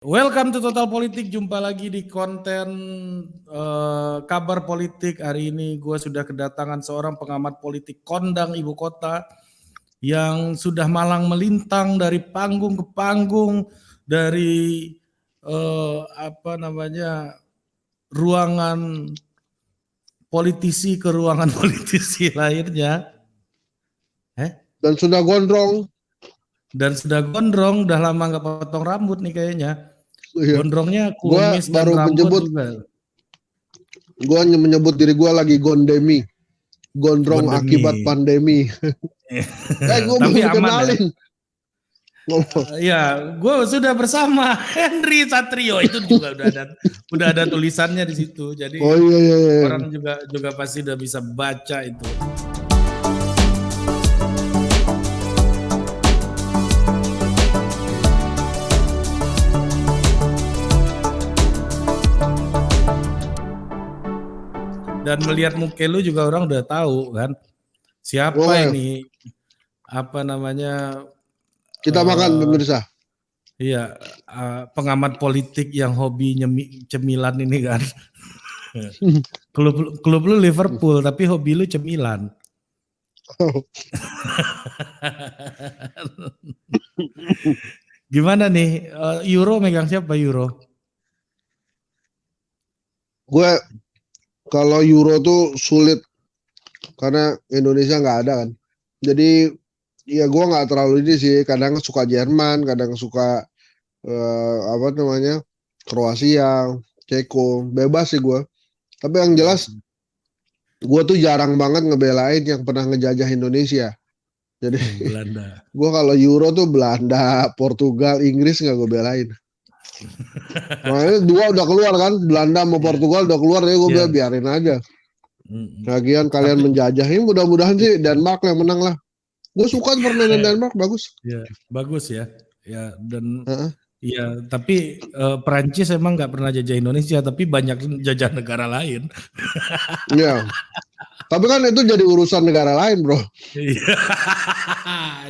Welcome to Total Politik, jumpa lagi di konten kabar politik. Hari ini gue sudah kedatangan seorang pengamat politik kondang ibu kota yang sudah malang melintang dari panggung ke panggung, dari ruangan politisi ke ruangan politisi lainnya. Dan sudah gondrong. Udah lama nggak potong rambut nih kayaknya. Iya. Gondrongnya kumis dan rambut juga. Gue menyebut diri gue lagi gondemi. Gondrong akibat pandemi. Gue belum kenalin. Ya, gue sudah bersama Henry Satrio, itu juga udah ada tulisannya di situ. Jadi orang juga pasti udah bisa baca itu. Dan melihat muka lu juga orang udah tahu kan siapa ini kita makan pemirsa. Iya, pengamat politik yang hobi cemilan ini kan. klub lu Liverpool tapi hobi lu cemilan. Gimana nih Euro megang siapa Euro? Gue kalau Euro tuh sulit karena Indonesia nggak ada kan. Jadi ya gue nggak terlalu ini sih. Kadang suka Jerman, kadang suka Kroasia, Ceko, bebas sih gue. Tapi yang jelas gue tuh jarang banget ngebelain yang pernah ngejajah Indonesia. Jadi Belanda. Gue kalau Euro tuh Belanda, Portugal, Inggris nggak gue belain. Makanya dua udah keluar kan, Belanda sama Portugal udah keluar, ya gue biarin aja. Lagian kalian menjajahin, mudah-mudahan sih Denmark yang menang lah. Gue suka permainan Denmark, bagus. Ya, bagus ya. Ya dan ya tapi Perancis emang nggak pernah jajah Indonesia, tapi banyak jajah negara lain. Iya. Tapi kan itu jadi urusan negara lain, bro.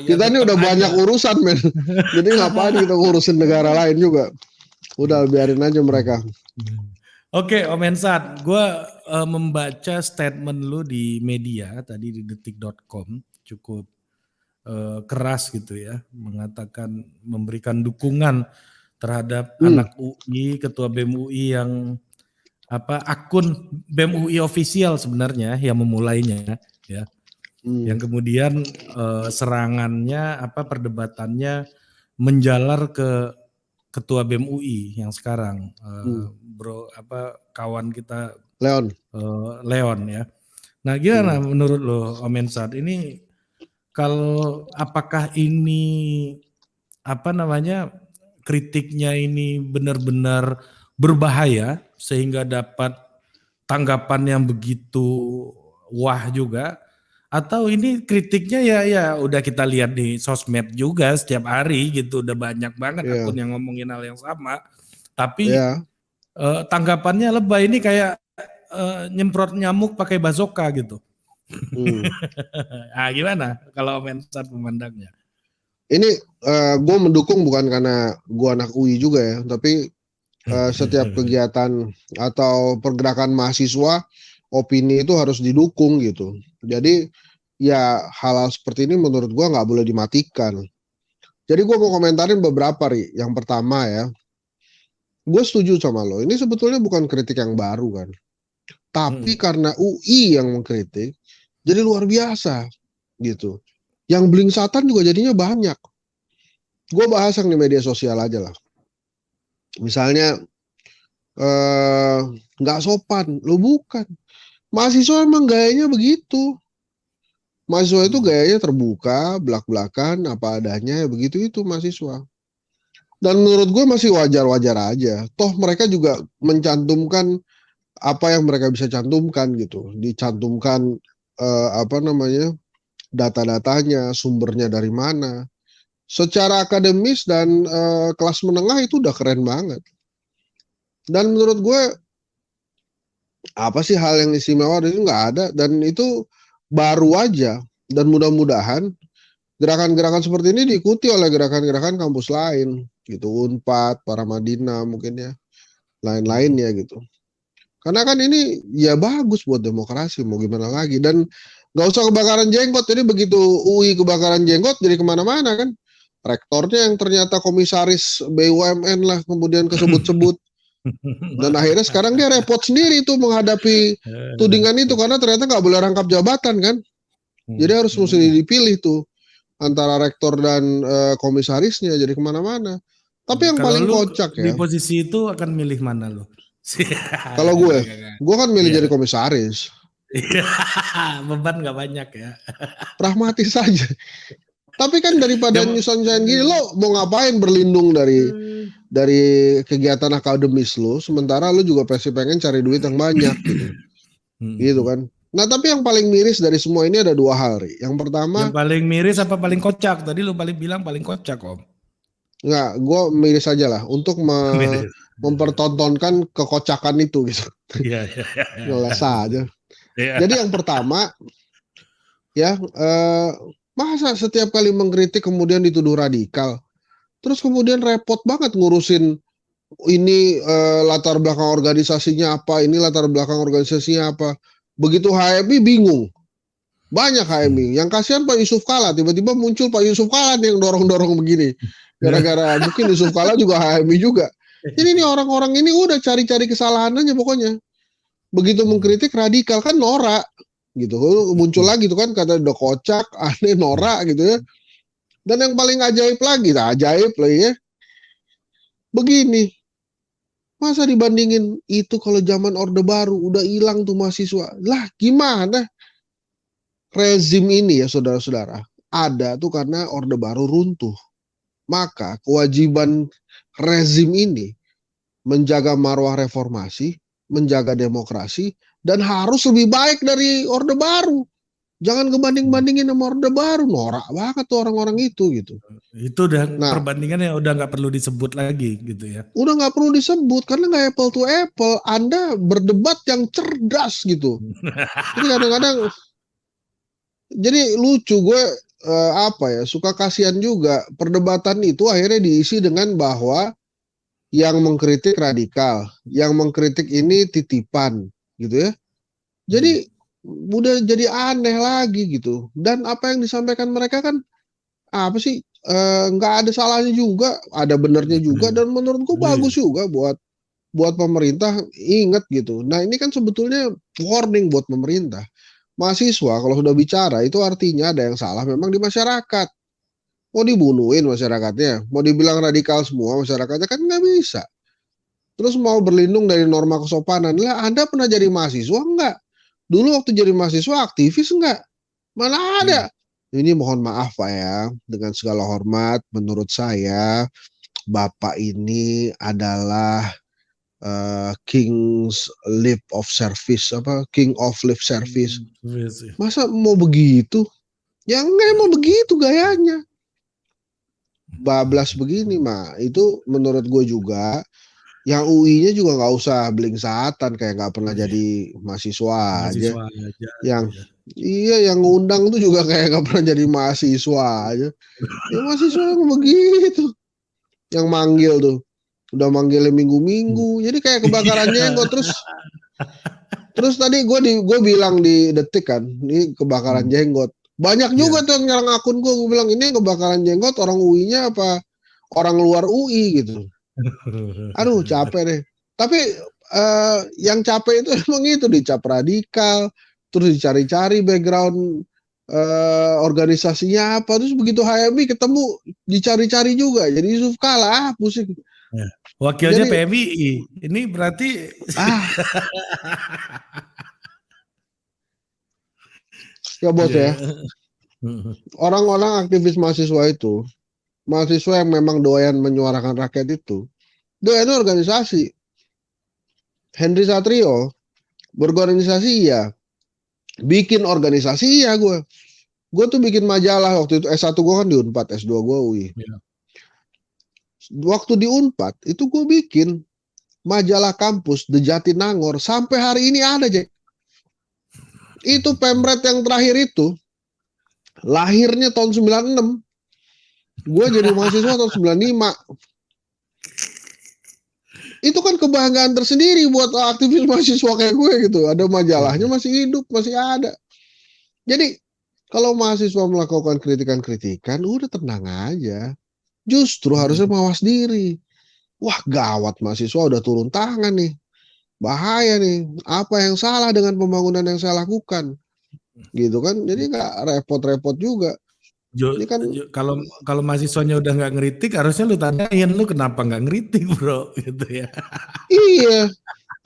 Kita ini udah banyak urusan, men. Jadi ngapain kita ngurusin negara lain juga? Udah biarin aja mereka. Oke, Om Hensat, gue membaca statement lu di media tadi di detik.com cukup keras gitu ya, mengatakan memberikan dukungan terhadap anak UI, ketua BEM UI yang akun BEM UI official sebenarnya yang memulainya ya. Yang kemudian serangannya perdebatannya menjalar ke ketua BEM UI yang sekarang kawan kita Leon ya. Nah, gimana menurut lo Om Hensat ini kalau apakah ini kritiknya ini benar-benar berbahaya sehingga dapat tanggapan yang begitu wah juga, atau ini kritiknya ya udah kita lihat di sosmed juga setiap hari gitu, udah banyak banget akun yang ngomongin hal yang sama, tapi tanggapannya lebay, ini kayak nyemprot nyamuk pakai bazooka gitu. Nah, gimana kalau Om Hensat memandangnya? Ini gue mendukung bukan karena gue anak UI juga ya, tapi setiap kegiatan atau pergerakan mahasiswa, opini itu harus didukung gitu. Jadi ya hal-hal seperti ini menurut gue nggak boleh dimatikan. Jadi gue mau komentarin beberapa, Ri. Yang pertama ya, gue setuju sama lo. Ini sebetulnya bukan kritik yang baru kan. Tapi karena UI yang mengkritik, jadi luar biasa gitu. Yang belingsatan juga jadinya banyak. Gue bahas yang di media sosial aja lah. Misalnya nggak sopan, lo bukan. Mahasiswa emang gayanya begitu. Mahasiswa itu gayanya terbuka, belak-belakan, apa adanya, begitu itu mahasiswa. Dan menurut gue masih wajar-wajar aja. Toh mereka juga mencantumkan apa yang mereka bisa cantumkan gitu. Dicantumkan data-datanya, sumbernya dari mana. Secara akademis dan kelas menengah itu udah keren banget. Dan menurut gue apa sih hal yang istimewa, itu nggak ada, dan itu baru aja. Dan mudah-mudahan gerakan-gerakan seperti ini diikuti oleh gerakan-gerakan kampus lain gitu, Unpad, Paramadina mungkin ya, lain-lainnya gitu. Karena kan ini ya bagus buat demokrasi, mau gimana lagi. Dan nggak usah kebakaran jenggot. Jadi begitu UI kebakaran jenggot jadi kemana-mana kan. Rektornya yang ternyata komisaris BUMN lah kemudian kesebut-sebut. Dan akhirnya sekarang dia repot sendiri tuh menghadapi tudingan itu karena ternyata nggak boleh rangkap jabatan kan. Jadi harus mesti dipilih tuh antara rektor dan komisarisnya, jadi kemana-mana. Tapi yang Kalau paling lu kocak di ya, posisi itu akan milih mana lu? kalau gue kan milih Iya. jadi komisaris. Beban nggak banyak ya. Pragmatis saja. Tapi kan daripada nyusahin gini, lo mau ngapain berlindung dari kegiatan akademis lo, sementara lo juga pasti pengen cari duit yang banyak gitu. Gitu kan. Nah tapi yang paling miris dari semua ini ada dua hal, Ri. Yang pertama, Yang paling miris apa paling kocak? Tadi lu paling bilang paling kocak, Om. nggak, gue miris aja lah untuk Miris. mempertontonkan kekocakan itu gitu. Iya, iya, iya. Ngeles aja. Iya. Jadi yang pertama, ya masa setiap kali mengkritik kemudian dituduh radikal, terus kemudian repot banget ngurusin ini latar belakang organisasinya apa, ini latar belakang organisasinya apa. Begitu HMI bingung, banyak HMI. Yang kasihan Pak Yusuf Kala, tiba-tiba muncul Pak Yusuf Kala yang dorong-dorong begini. Gara-gara mungkin Yusuf Kala juga HMI juga. Jadi ini orang-orang ini udah cari-cari kesalahan aja pokoknya. Begitu mengkritik radikal kan norak gitu. Muncul lagi tuh kan kata udah kocak, aneh, norak gitu ya. Dan yang paling ajaib lagi, nah ajaib lagi ya. Begini, masa dibandingin itu kalau zaman Orde Baru udah hilang tuh mahasiswa. Lah gimana? Rezim ini ya saudara-saudara, ada tuh karena Orde Baru runtuh. Maka kewajiban rezim ini menjaga marwah reformasi, menjaga demokrasi, dan harus lebih baik dari Orde Baru. Jangan kebanding-bandingin sama Orde Baru, norak banget tuh orang-orang itu gitu. Itu udah Nah, perbandingan yang udah nggak perlu disebut lagi gitu ya. udah nggak perlu disebut karena nggak apple to apple. Anda berdebat yang cerdas gitu. Jadi kadang-kadang, jadi lucu gue apa ya, suka kasihan juga perdebatan itu akhirnya diisi dengan bahwa yang mengkritik radikal, yang mengkritik ini titipan gitu ya. Jadi udah jadi aneh lagi gitu. Dan apa yang disampaikan mereka kan apa sih, nggak ada salahnya juga, ada benernya juga, dan menurutku bagus juga buat pemerintah ingat gitu. Nah ini kan sebetulnya warning buat pemerintah. Mahasiswa kalau sudah bicara itu artinya ada yang salah memang di masyarakat. Mau dibunuhin masyarakatnya, mau dibilang radikal semua masyarakatnya kan nggak bisa. Terus mau berlindung dari norma kesopanan. Lah Anda pernah jadi mahasiswa enggak? Dulu waktu jadi mahasiswa aktivis enggak? Mana ada? Ini mohon maaf Pak ya, dengan segala hormat menurut saya Bapak ini adalah King's Lip of Service, apa King of Lip Service. Masa mau begitu? Ya enggak, emang begitu gayanya. Bablas begini mah, itu menurut gue juga. Yang UI-nya juga nggak usah beling satan, kayak nggak pernah jadi mahasiswa aja. Yang iya, yang ngundang tuh juga kayak nggak pernah jadi mahasiswa aja. Ya mahasiswa yang begitu, yang manggil tuh udah manggilnya minggu-minggu. Jadi kayak kebakaran jenggot. Terus tadi gue bilang di Detik kan, ini kebakaran jenggot. Banyak juga tuh yang nyerang akun gue bilang ini kebakaran jenggot orang UI-nya apa orang luar UI gitu. Aduh capek deh. Tapi yang capek itu emang itu dicap radikal, terus dicari-cari background organisasinya apa, terus begitu HMI ketemu dicari-cari juga. Jadi Yusuf kalah, pusing. Wakilnya PMI, ini berarti ya bos ya. Orang-orang aktivis mahasiswa itu, mahasiswa yang memang doyan menyuarakan rakyat itu, doyan organisasi. Henry Satrio berorganisasi iya, bikin organisasi iya gue tuh bikin majalah waktu itu. S1 gue kan di Unpad, S2 gue UI. Waktu di Unpad itu gue bikin majalah kampus The Jatinangor, sampai hari ini ada Jack. Itu pemret yang terakhir itu Lahirnya tahun 96. Gue jadi mahasiswa tahun 95. Itu kan kebanggaan tersendiri buat aktivis mahasiswa kayak gue gitu. Ada majalahnya masih hidup, masih ada. Jadi kalau mahasiswa melakukan kritikan-kritikan, udah tenang aja. Justru harusnya mawas diri. Wah gawat, mahasiswa udah turun tangan nih. Bahaya nih. Apa yang salah dengan pembangunan yang saya lakukan? Gitu kan. Jadi nggak repot-repot juga. Ini kan Kalau mahasiswanya udah nggak ngeritik, harusnya lu tanyain lu kenapa nggak ngeritik bro, gitu ya. iya.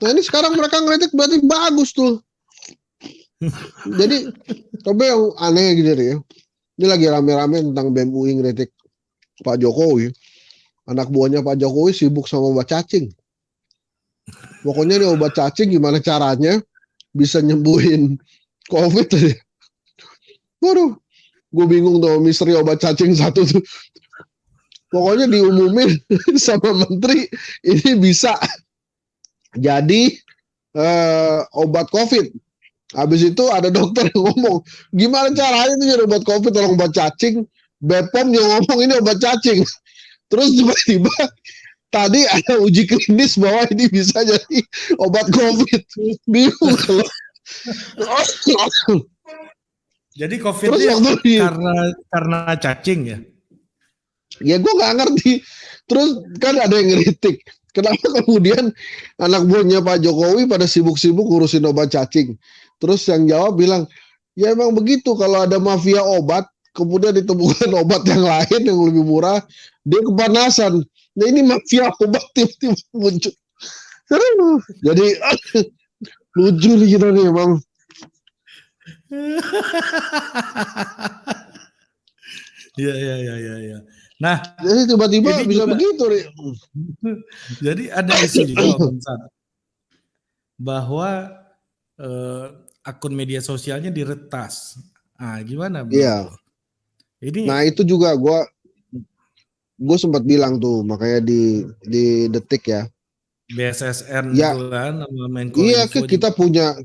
Nah ini sekarang mereka ngeritik berarti bagus tuh. Jadi tapi yang aneh gitu ya. Ini lagi rame-rame tentang BEM UI ngeritik Pak Jokowi. Anak buahnya Pak Jokowi sibuk sama obat cacing. Pokoknya nih obat cacing gimana caranya bisa nyembuhin COVID. Waduh, gue bingung tuh misteri obat cacing satu tuh. Pokoknya diumumin sama menteri ini bisa jadi obat COVID. Habis itu ada dokter yang ngomong, gimana caranya itu jadi obat COVID, tolong obat cacing. BPOM yang ngomong ini obat cacing. Terus tiba-tiba tadi ada uji klinis bahwa ini bisa jadi obat COVID. Bingung kalau. Jadi COVID karena cacing ya? Ya gue nggak ngerti. Terus kan ada yang ngeritik. Kenapa kemudian anak buahnya Pak Jokowi pada sibuk-sibuk ngurusin obat cacing? Terus yang jawab bilang, ya emang begitu kalau ada mafia obat, kemudian ditemukan obat yang lain yang lebih murah, dia kepanasan. Nah ini mafia obat tiba-tiba muncul. Jadi lucu nih kita nih emang. Iya. Nah, jadi tiba-tiba bisa juga, begitu nih. Jadi ada isu juga bahwa akun media sosialnya diretas. Ah, gimana? Iya. Nah itu juga gue sempat bilang tuh, makanya di Detik ya. BSSN ya, itu kan sama Menkominfo. Iya,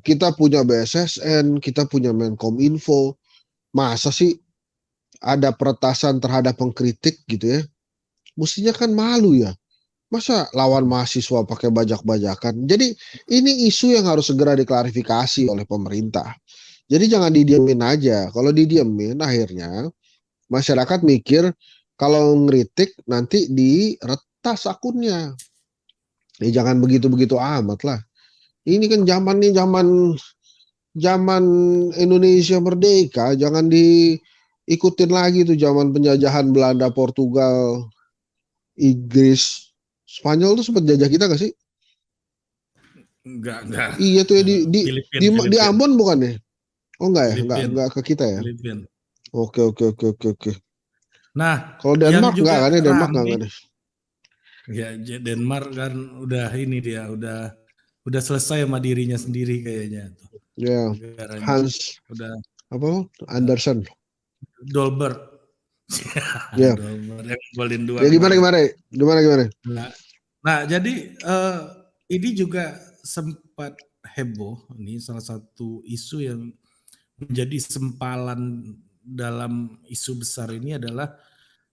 kita punya BSSN, kita punya Menkominfo. Masa sih ada peretasan terhadap pengkritik gitu ya? Mestinya kan malu ya. Masa lawan mahasiswa pakai bajak-bajakan? Jadi ini isu yang harus segera diklarifikasi oleh pemerintah. Jadi jangan didiemin aja. Kalau didiemin akhirnya masyarakat mikir kalau ngeritik nanti diretas akunnya. Jangan begitu-begitu amat lah. Ini kan zaman Indonesia merdeka, jangan diikutin lagi tuh zaman penjajahan Belanda, Portugal, Inggris, Spanyol tuh sempat jajah kita gak sih? Enggak. Iya tuh ya di Ambon bukan ya? Oh enggak ya, enggak ke kita ya. Filipin. Oke. Nah, kalau Denmark enggak kan ya, Denmark enggak ada. Ya Denmark kan udah ini dia udah selesai sama dirinya sendiri kayaknya tuh. Ya, Hans udah apa? Andersen. Dolberg. Ya. Dolberg yang golin 2. Ya gimana? Nah, jadi ini juga sempat heboh. Ini salah satu isu yang menjadi sempalan dalam isu besar ini adalah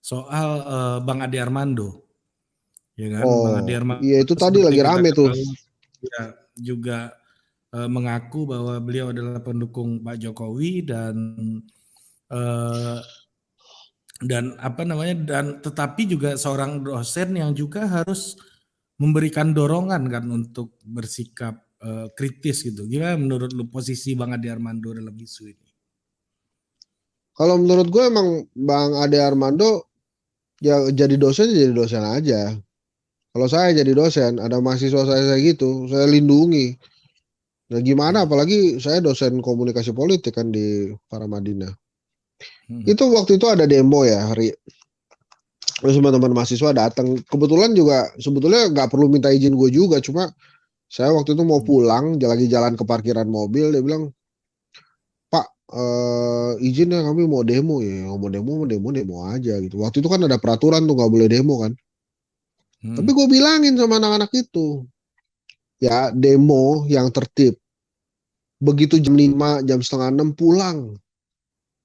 soal Bang Ade Armando. Ya kan? Oh, Bang Ade Armando. Iya itu tadi lagi rame tuh. Ya, juga mengaku bahwa beliau adalah pendukung Pak Jokowi dan apa namanya, dan tetapi juga seorang dosen yang juga harus memberikan dorongan kan untuk bersikap kritis gitu. Gimana menurut lu posisi Bang Ade Armando dalam isu ini? Kalau menurut gue emang Bang Ade Armando ya jadi dosen aja. Kalau saya jadi dosen, ada mahasiswa saya gitu, saya lindungi. Nah gimana, apalagi saya dosen komunikasi politik kan di Paramadina. Itu waktu itu ada demo ya, terus teman-teman mahasiswa datang. Kebetulan juga sebetulnya nggak perlu minta izin gue juga, cuma saya waktu itu mau pulang, lagi jalan ke parkiran mobil, dia bilang, Pak, izin ya kami mau demo ya, mau demo aja gitu. Waktu itu kan ada peraturan tuh nggak boleh demo kan. Tapi gue bilangin sama anak-anak itu, ya demo yang tertib. Begitu jam 5, jam setengah 6 pulang.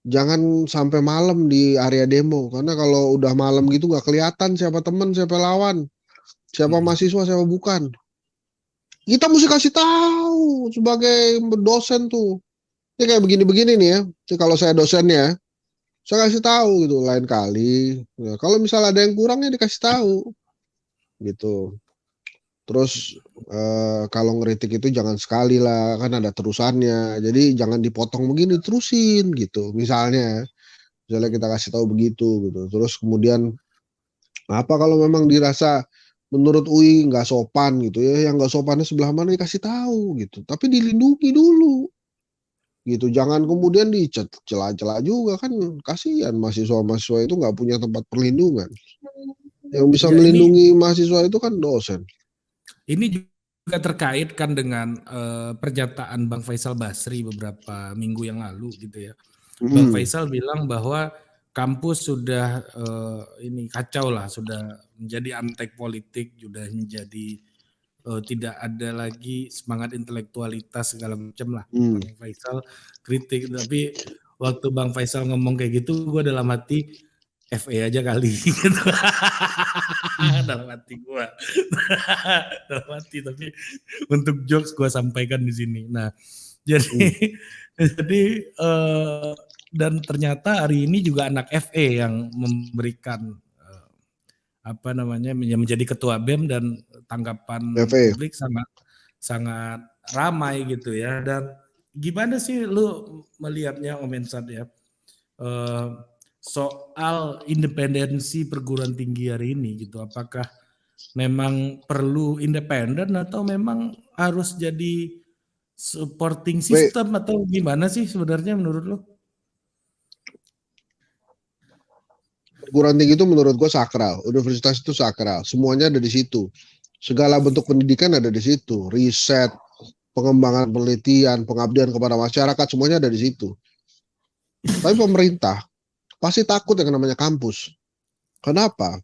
jangan sampai malam di area demo, karena kalau udah malam gitu nggak kelihatan siapa teman, siapa lawan, siapa mahasiswa, siapa bukan. Kita mesti kasih tahu sebagai dosen tuh. Ini kayak begini-begini nih ya. Jadi kalau saya dosennya, saya kasih tahu gitu lain kali. Nah, kalau misalnya ada yang kurangnya dikasih tahu gitu. Terus kalau ngeritik itu jangan sekali lah, kan ada terusannya. Jadi jangan dipotong begini, terusin gitu. Misalnya kita kasih tahu begitu gitu. Terus kemudian apa kalau memang dirasa menurut UI nggak sopan gitu ya, yang nggak sopannya sebelah mana dikasih tahu gitu. Tapi dilindungi dulu gitu. Jangan kemudian dicela-cela juga, kan kasihan mahasiswa-mahasiswa itu nggak punya tempat perlindungan. Yang bisa Ya, melindungi mahasiswa itu kan dosen. ini juga terkait kan dengan pernyataan Bang Faisal Basri beberapa minggu yang lalu gitu ya. Bang Faisal bilang bahwa kampus sudah ini kacau lah, sudah menjadi antek politik, sudah menjadi tidak ada lagi semangat intelektualitas segala macam lah. Bang Faisal kritik, tapi waktu Bang Faisal ngomong kayak gitu, gue dalam hati FE aja kali gitu. Dalam hati gue. Dalam hati, tapi untuk jokes gue sampaikan di sini. Nah, jadi dan ternyata hari ini juga anak FE yang memberikan apa namanya menjadi ketua BEM, dan tanggapan FE. publik sangat ramai gitu ya. Dan gimana sih lu melihatnya Om Ensad ya, soal independensi perguruan tinggi hari ini gitu? Apakah memang perlu independen atau memang harus jadi supporting system atau gimana sih sebenarnya menurut lu? Perguruan tinggi itu menurut gue sakral. Universitas itu sakral. Semuanya ada di situ. Segala bentuk pendidikan ada di situ. Riset, pengembangan penelitian, pengabdian kepada masyarakat, semuanya ada di situ. Tapi pemerintah pasti takut yang namanya kampus. Kenapa?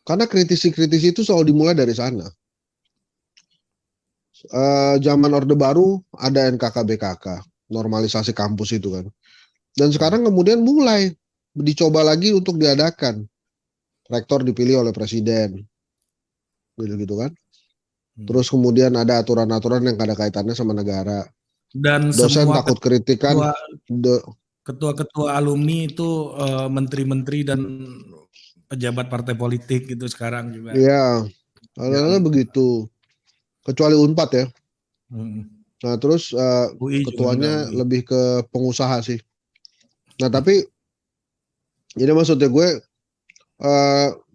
Karena kritisi-kritisi itu selalu dimulai dari sana. Zaman Orde Baru ada NKK BKK, normalisasi kampus itu kan. Dan sekarang kemudian mulai dicoba lagi untuk diadakan. Rektor dipilih oleh presiden, gitu-gitu kan. Terus kemudian ada aturan-aturan yang ada kaitannya sama negara. Dan Dosen semua takut kritikan. ketua-ketua alumni itu menteri-menteri dan pejabat partai politik gitu sekarang juga. Iya, hal-halnya begitu. Kecuali Unpad ya. Nah terus ketuanya lebih ke pengusaha sih. Nah tapi jadi maksudnya gue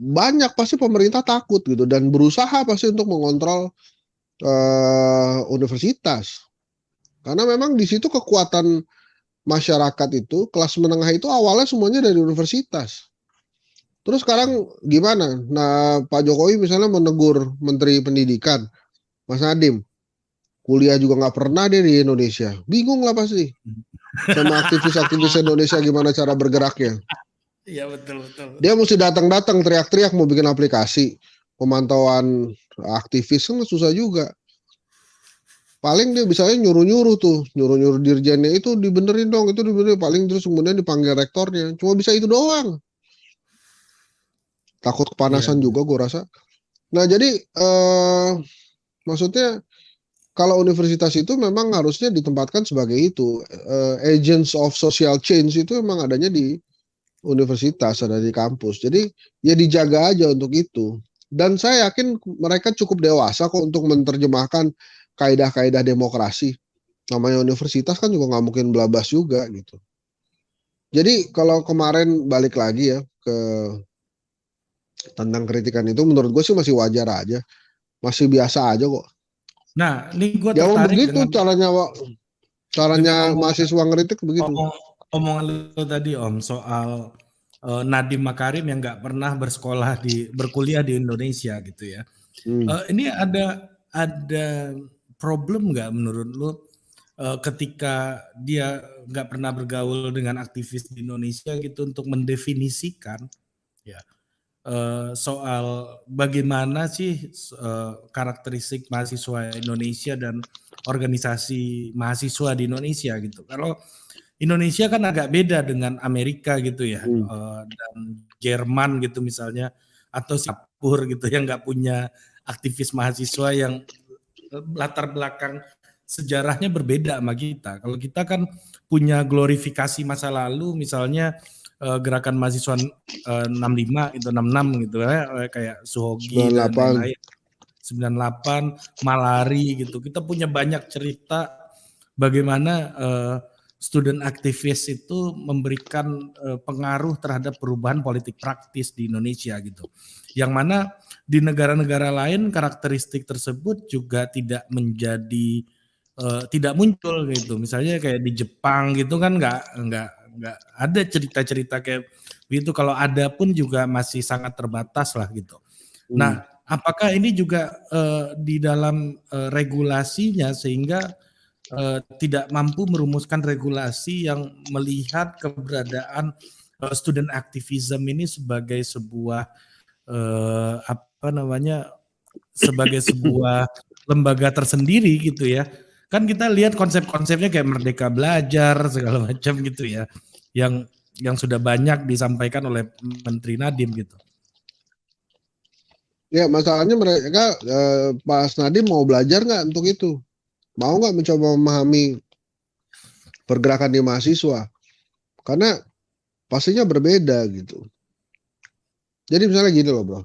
banyak pasti pemerintah takut gitu dan berusaha pasti untuk mengontrol universitas. Karena memang di situ kekuatan masyarakat itu, kelas menengah itu awalnya semuanya dari universitas. Terus sekarang gimana? Nah, Pak Jokowi misalnya menegur Menteri Pendidikan, Mas Nadiem, kuliah juga nggak pernah dia di Indonesia. Bingung lah pasti. Sama aktivis-aktivis Indonesia gimana cara bergeraknya. Iya betul. Dia mesti datang-datang teriak-teriak mau bikin aplikasi. Pemantauan aktivis kan susah juga. Paling dia bisanya nyuruh-nyuruh tuh, nyuruh-nyuruh dirjennya itu dibenerin dong, itu dibenerin, paling terus kemudian dipanggil rektornya. Cuma bisa itu doang. Takut kepanasan juga gue rasa. Nah jadi maksudnya kalau universitas itu memang harusnya ditempatkan sebagai itu agents of social change, itu memang adanya di universitas, ada di kampus. Jadi ya dijaga aja untuk itu. Dan saya yakin mereka cukup dewasa kok untuk menerjemahkan kaidah-kaidah demokrasi. Namanya universitas kan juga nggak mungkin belabas juga gitu. Jadi kalau kemarin balik lagi ya ke tentang kritikan itu, menurut gue sih masih wajar aja, masih biasa aja kok. Nah, ini gue ya tertarik begitu dengan caranya mahasiswa ngeritik begitu. Omongan lo tadi Om soal Nadiem Makarim yang nggak pernah berkuliah di Indonesia gitu ya. Ini ada problem nggak menurut lo ketika dia nggak pernah bergaul dengan aktivis di Indonesia gitu untuk mendefinisikan ya soal bagaimana sih karakteristik mahasiswa Indonesia dan organisasi mahasiswa di Indonesia gitu. Kalau Indonesia kan agak beda dengan Amerika gitu ya, Hmm. dan Jerman gitu misalnya, atau Singapura gitu yang nggak punya aktivis mahasiswa yang latar belakang sejarahnya berbeda sama kita. Kalau kita kan punya glorifikasi masa lalu, misalnya gerakan mahasiswa 65 itu 66 gitu ya, kayak Suhogi dan 98. lain-lain. 98, Malari gitu. Kita punya banyak cerita bagaimana student aktivis itu memberikan pengaruh terhadap perubahan politik praktis di Indonesia gitu. Yang mana di negara-negara lain karakteristik tersebut juga tidak menjadi tidak muncul gitu. Misalnya kayak di Jepang gitu kan nggak ada cerita-cerita kayak begitu. Kalau ada pun juga masih sangat terbatas lah gitu. Hmm. Nah, apakah ini juga di dalam regulasinya sehingga tidak mampu merumuskan regulasi yang melihat keberadaan student activism ini sebagai sebuah apa namanya, sebagai sebuah lembaga tersendiri gitu ya. Kan kita lihat konsep-konsepnya kayak Merdeka Belajar segala macam gitu ya, yang sudah banyak disampaikan oleh Menteri Nadiem gitu. Ya masalahnya mereka Pak Nadiem mau belajar nggak untuk itu? Mau nggak mencoba memahami pergerakan di mahasiswa? Karena pastinya berbeda gitu. Jadi misalnya gini loh bro,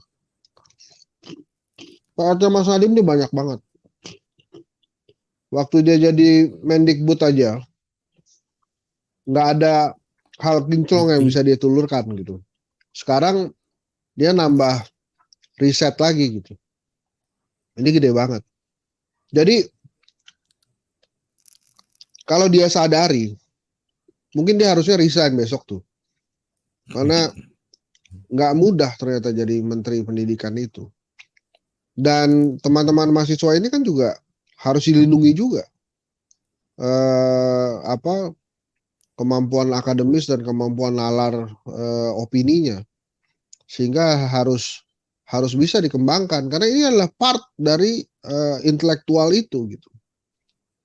Pak Mas Nadiem ini banyak banget. Waktu dia jadi Mendikbud aja, nggak ada hal kinclong yang bisa dia tulurkan gitu. Sekarang dia nambah riset lagi gitu. Ini gede banget. Jadi kalau dia sadari, mungkin dia harusnya resign besok tuh. Karena nggak mudah ternyata jadi Menteri Pendidikan itu. Dan teman-teman mahasiswa ini kan juga harus dilindungi juga. Apa kemampuan akademis dan kemampuan nalar opininya, sehingga harus bisa dikembangkan karena ini adalah part dari intelektual itu gitu.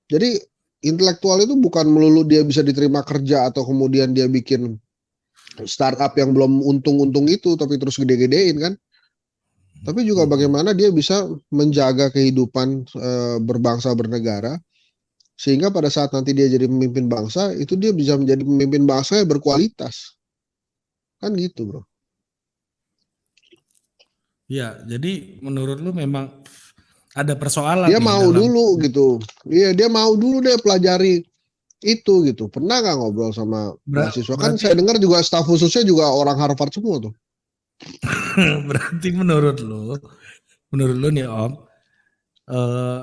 Jadi intelektual itu bukan melulu dia bisa diterima kerja atau kemudian dia bikin startup yang belum untung-untung itu tapi terus gede-gedein kan. Tapi juga bagaimana dia bisa menjaga kehidupan berbangsa bernegara sehingga pada saat nanti dia jadi pemimpin bangsa itu dia bisa menjadi pemimpin bangsa yang berkualitas. Kan gitu, Bro. Ya, jadi menurut lu memang ada persoalan Dia nih mau dalam dulu gitu. Iya, dia mau dulu deh pelajari itu gitu. Pernah nggak ngobrol sama mahasiswa? Kan berarti saya dengar juga staf khususnya juga orang Harvard semua tuh. berarti menurut lu nih Om, eh,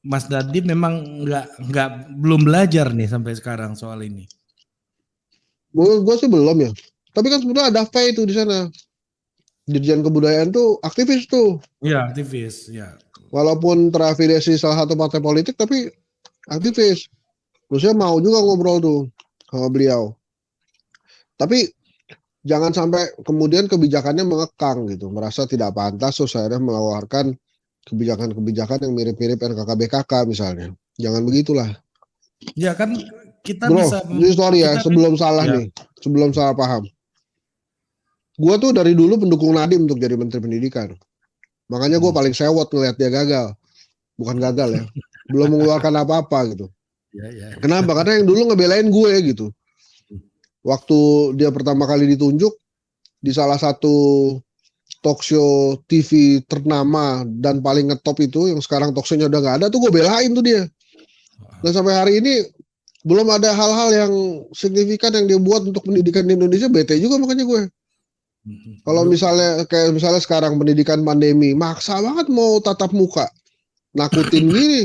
Mas Dadi memang nggak belum belajar nih sampai sekarang soal ini. Menurut gue sih belum ya. Tapi kan sebetulnya ada FE itu di sana. Dirjen Kebudayaan tuh aktivis tuh. Ya, aktivis, ya. Walaupun terafiliasi salah satu partai politik tapi aktivis. Terusnya mau juga ngobrol tuh sama beliau. Tapi jangan sampai kemudian kebijakannya mengekang gitu. Merasa tidak pantas terus akhirnya mengeluarkan kebijakan-kebijakan yang mirip-mirip RKKBKK misalnya. Jangan begitulah. Ya kan kita Bro, bisa ini sorry ya, kita sebelum salah ya. nih. Sebelum salah paham. Gua tuh dari dulu pendukung Nadiem untuk jadi Menteri Pendidikan. Makanya gue paling sewot ngeliat dia gagal. Bukan gagal ya. Belum mengeluarkan apa-apa gitu. Ya. Kenapa? Karena yang dulu ngebelain gue gitu. Waktu dia pertama kali ditunjuk di salah satu talk show TV ternama dan paling ngetop itu yang sekarang talk show-nya udah nggak ada tuh gue belain tuh dia. Dan sampai hari ini belum ada hal-hal yang signifikan yang dia buat untuk pendidikan di Indonesia. Bete juga makanya gue. Kalau misalnya kayak misalnya sekarang pendidikan pandemi, maksa banget mau tatap muka, nakutin gini.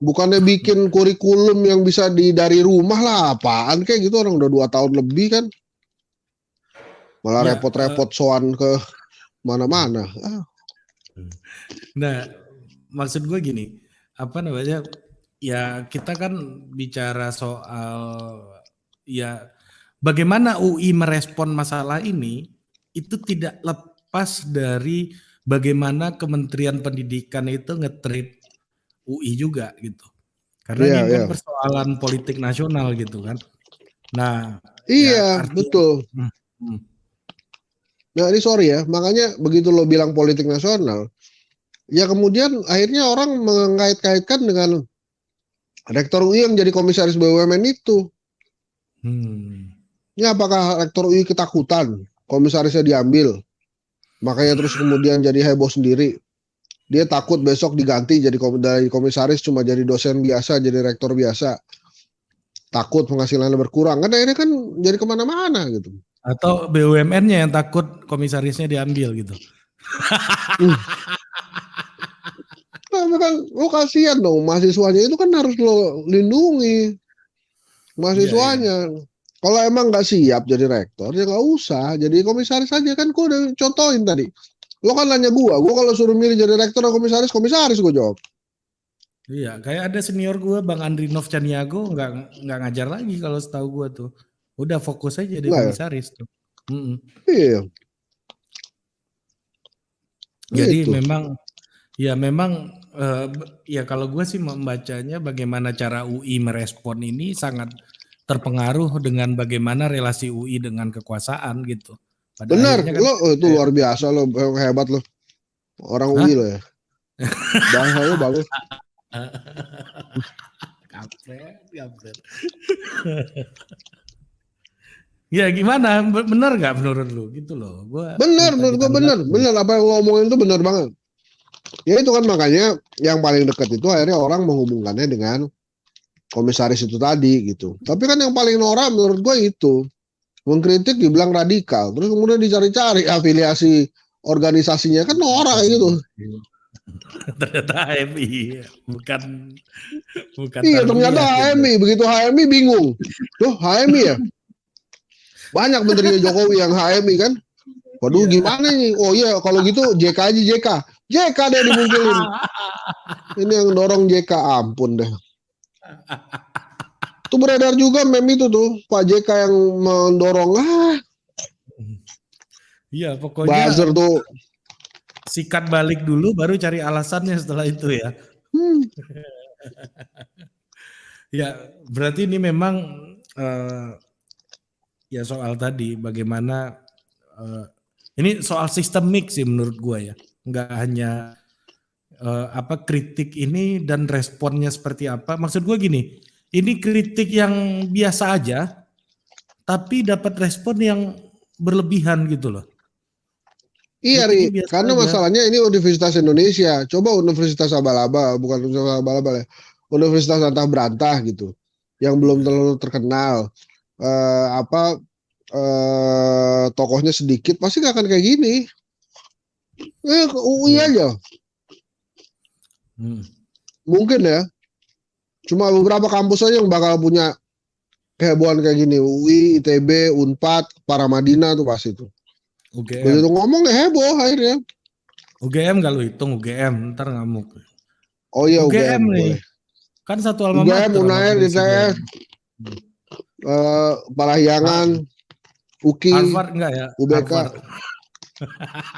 Bukannya bikin kurikulum yang bisa dari rumah lah, apaan kayak gitu orang udah 2 tahun lebih kan. Malah Ya, repot-repot soan ke mana-mana. nah maksud gue gini, apa namanya? Ya kita kan bicara soal ya bagaimana UI merespon masalah ini itu tidak lepas dari bagaimana Kementerian Pendidikan itu nge-treat UI juga gitu. Karena Iya, ini iya. kan persoalan politik nasional gitu kan. Nah, ya Iya, artinya betul. hmm, hmm. Nah ini sorry ya, makanya begitu lo bilang politik nasional, ya kemudian akhirnya orang mengkait-kaitkan dengan Rektor UI yang jadi komisaris BUMN itu. Hmm. Ini apakah Rektor UI ketakutan komisarisnya diambil? Makanya terus kemudian jadi heboh sendiri. Dia takut besok diganti jadi dari komisaris cuma jadi dosen biasa, jadi rektor biasa. Takut penghasilannya berkurang. Kan akhirnya kan jadi kemana-mana gitu. Atau BUMN-nya yang takut komisarisnya diambil gitu. Hmm. Nah, kan lo kasihan dong mahasiswanya itu kan harus lo lindungi Iya, iya. mahasiswanya. Kalau emang nggak siap jadi rektor ya nggak usah jadi komisaris aja kan. Gue udah contohin tadi. Lo kan nanya gue kalau suruh milih jadi rektor atau komisaris gue jawab. Iya, kayak ada senior gue Bang Andrinov Caniago nggak ngajar lagi kalau setahu gue tuh. Udah fokus aja jadi Enggak ya? komisaris tuh. Mm-mm. Iya, Jadi gitu. memang ya kalau gue sih membacanya bagaimana cara UI merespon ini sangat terpengaruh dengan bagaimana relasi UI dengan kekuasaan gitu. Pada Benar, akhirnya kan lo itu luar biasa lo, hebat lo. Orang UI Hah? lo ya. Bahasanya bagus. Kampret, kampret. Ya gimana? Benar nggak menurut lu? Gitu loh. Gua Benar, minta menurut gue benar. ditanggapi. Benar, apa yang lo ngomongin itu benar banget. Ya itu kan makanya yang paling dekat itu akhirnya orang menghubungkannya dengan komisaris itu tadi gitu. Tapi kan yang paling norak menurut gue itu. Mengkritik dibilang radikal. Terus kemudian dicari-cari afiliasi organisasinya kan norak gitu. Ternyata HMI, bukan Iya ternyata Tarbiyah gitu. HMI. Begitu HMI bingung. Loh HMI ya? Banyak menterinya Jokowi yang HMI kan. Waduh Iya. gimana nih? Oh iya kalau gitu JK aja JK. JK deh dimungkilin. Ini yang dorong JK ampun deh. Tuh beredar juga meme itu tuh Pak JK yang mendorong Iya, pokoknya buzzer tuh. sikat balik dulu baru cari alasannya setelah itu ya. Hmm, Ya, berarti ini memang ya soal tadi bagaimana ini soal sistemik sih menurut gua ya. Enggak hanya kritik ini dan responnya seperti apa. Maksud gua gini, ini kritik yang biasa aja tapi dapat respon yang berlebihan gitu loh. iya Kritiknya Ri, biasa karena aja. masalahnya ini Universitas Indonesia. Coba Universitas Abalaba, bukan Universitas Abalaba ya. Universitas Antah Berantah gitu. Yang belum terlalu terkenal. Apa tokohnya sedikit pasti gak akan kayak gini. Ke UI aja. Mungkin ya. Cuma beberapa kampus aja yang bakal punya kehebohan kayak gini. UI, ITB, Unpad, Paramadina tuh pasti tuh. UGM. Begitu ngomong ya heboh akhirnya. UGM kalau hitung UGM ntar ngamuk. Oh iya UGM UGM nih. boleh. Kan satu alma UGM, mater sama UNAIR, presiden. ITS, Parahyangan, UKI, Harvard enggak ya? UBK,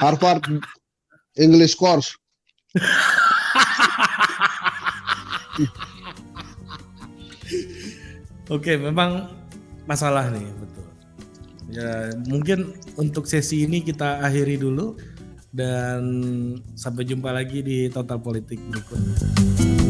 Harvard, English Course. Oke, memang masalah nih, betul. Ya, mungkin untuk sesi ini kita akhiri dulu dan sampai jumpa lagi di Total Politik berikutnya.